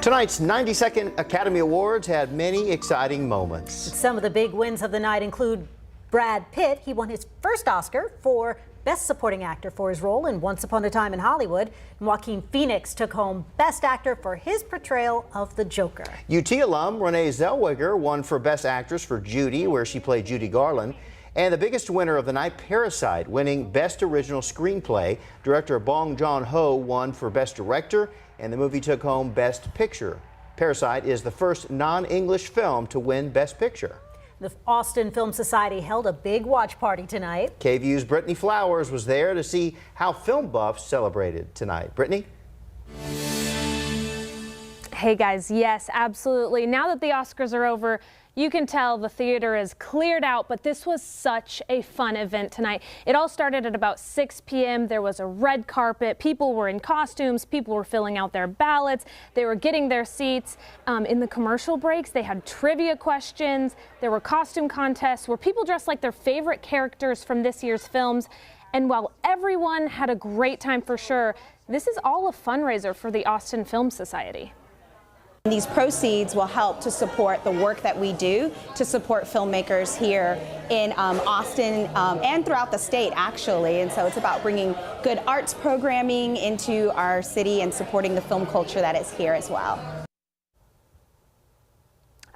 Tonight's 92nd Academy Awards had many exciting moments. Some of the big wins of the night include Brad Pitt. He won his first Oscar for Best Supporting Actor for his role in Once Upon a Time in Hollywood. And Joaquin Phoenix took home Best Actor for his portrayal of the Joker. UT alum Renee Zellweger won for Best Actress for Judy, where she played Judy Garland. And the biggest winner of the night, Parasite, winning Best Original Screenplay. Director Bong Joon-ho won for Best Director, and the movie took home Best Picture. Parasite is the first non-English film to win Best Picture. The Austin Film Society held a big watch party tonight. KVUE's Brittany Flowers was there to see how film buffs celebrated tonight. Brittany? Hey guys, yes, absolutely. Now that the Oscars are over, you can tell the theater is cleared out, but this was such a fun event tonight. It all started at about 6 p.m. There was a red carpet. People were in costumes. People were filling out their ballots. They were getting their seats. In the commercial breaks, they had trivia questions. There were costume contests where people dressed like their favorite characters from this year's films. And while everyone had a great time for sure, this is all a fundraiser for the Austin Film Society. These proceeds will help to support the work that we do to support filmmakers here in Austin and throughout the state, actually. And so it's about bringing good arts programming into our city and supporting the film culture that is here as well.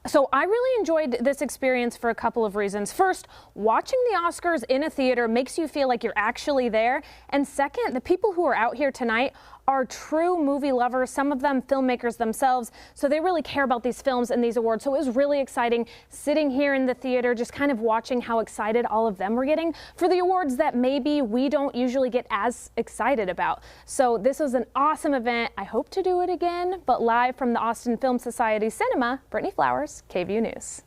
So I really enjoyed this experience for a couple of reasons. First, watching the Oscars in a theater makes you feel like you're actually there. And second, the people who are out here tonight are true movie lovers, some of them filmmakers themselves, so they really care about these films and these awards. So it was really exciting sitting here in the theater, just kind of watching how excited all of them were getting for the awards that maybe we don't usually get as excited about. So this was an awesome event. I hope to do it again, but live from the Austin Film Society Cinema, Brittany Flowers, KVUE News.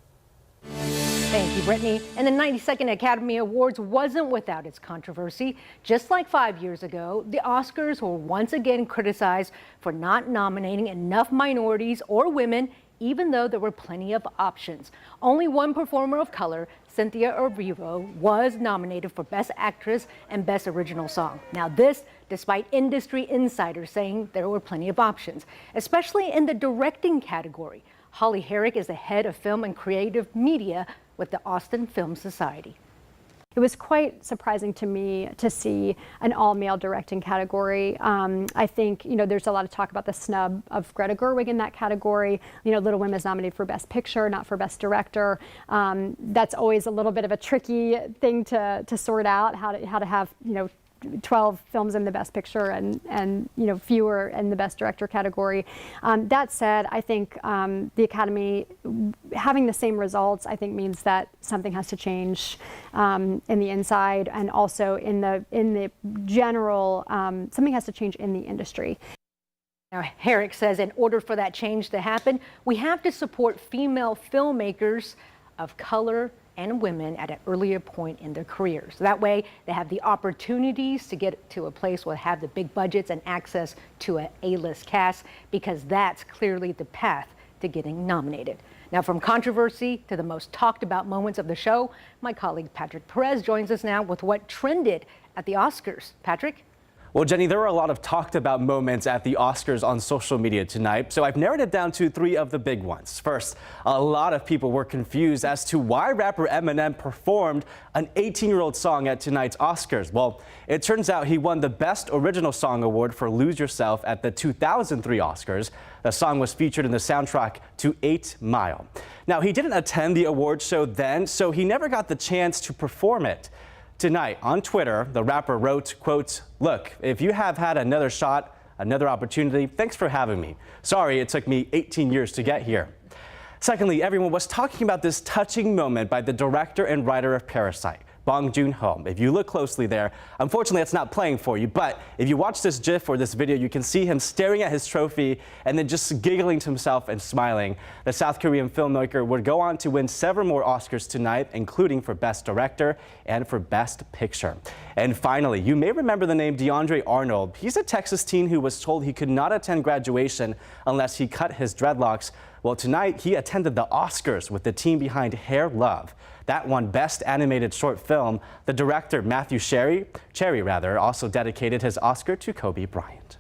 Thank you, Brittany. And the 92nd Academy Awards wasn't without its controversy. Just like 5 years ago, the Oscars were once again criticized for not nominating enough minorities or women, even though there were plenty of options. Only one performer of color, Cynthia Erivo, was nominated for Best Actress and Best Original Song. Now this, despite industry insiders saying there were plenty of options, especially in the directing category. Holly Herrick is the head of film and creative media with the Austin Film Society. It was quite surprising to me to see an all-male directing category. I think, there's a lot of talk about the snub of Greta Gerwig in that category. Little Women is nominated for Best Picture, not for Best Director. That's always a little bit of a tricky thing to sort out, how to have, 12 films in the Best Picture and fewer in the Best Director category. That said, I think the Academy having the same results, I think, means that something has to change in the inside, and also in the general, something has to change in the industry. Now, Herrick says in order for that change to happen, we have to support female filmmakers of color and women at an earlier point in their careers. That way, they have the opportunities to get to a place where they have the big budgets and access to an A-list cast, because that's clearly the path to getting nominated. Now, from controversy to the most talked about moments of the show, my colleague Patrick Perez joins us now with what trended at the Oscars. Patrick? Well, Jenny, there were a lot of talked about moments at the Oscars on social media tonight, so I've narrowed it down to 3 of the big ones. First, a lot of people were confused as to why rapper Eminem performed an 18-year-old song at tonight's Oscars. Well, it turns out he won the Best Original Song Award for Lose Yourself at the 2003 Oscars. The song was featured in the soundtrack to 8 Mile. Now, he didn't attend the award show then, so he never got the chance to perform it. Tonight on Twitter, the rapper wrote, quote, "Look, if you have had another shot, another opportunity, thanks for having me. Sorry it took me 18 years to get here." Secondly, everyone was talking about this touching moment by the director and writer of Parasite, Bong Joon-ho. If you look closely there, unfortunately it's not playing for you, but if you watch this GIF or this video, you can see him staring at his trophy and then just giggling to himself and smiling. The South Korean filmmaker would go on to win several more Oscars tonight, including for Best Director and for Best Picture. And finally, you may remember the name DeAndre Arnold. He's a Texas teen who was told he could not attend graduation unless he cut his dreadlocks. Well, tonight he attended the Oscars with the team behind Hair Love. That won Best Animated Short Film. The director, Matthew Cherry, also dedicated his Oscar to Kobe Bryant.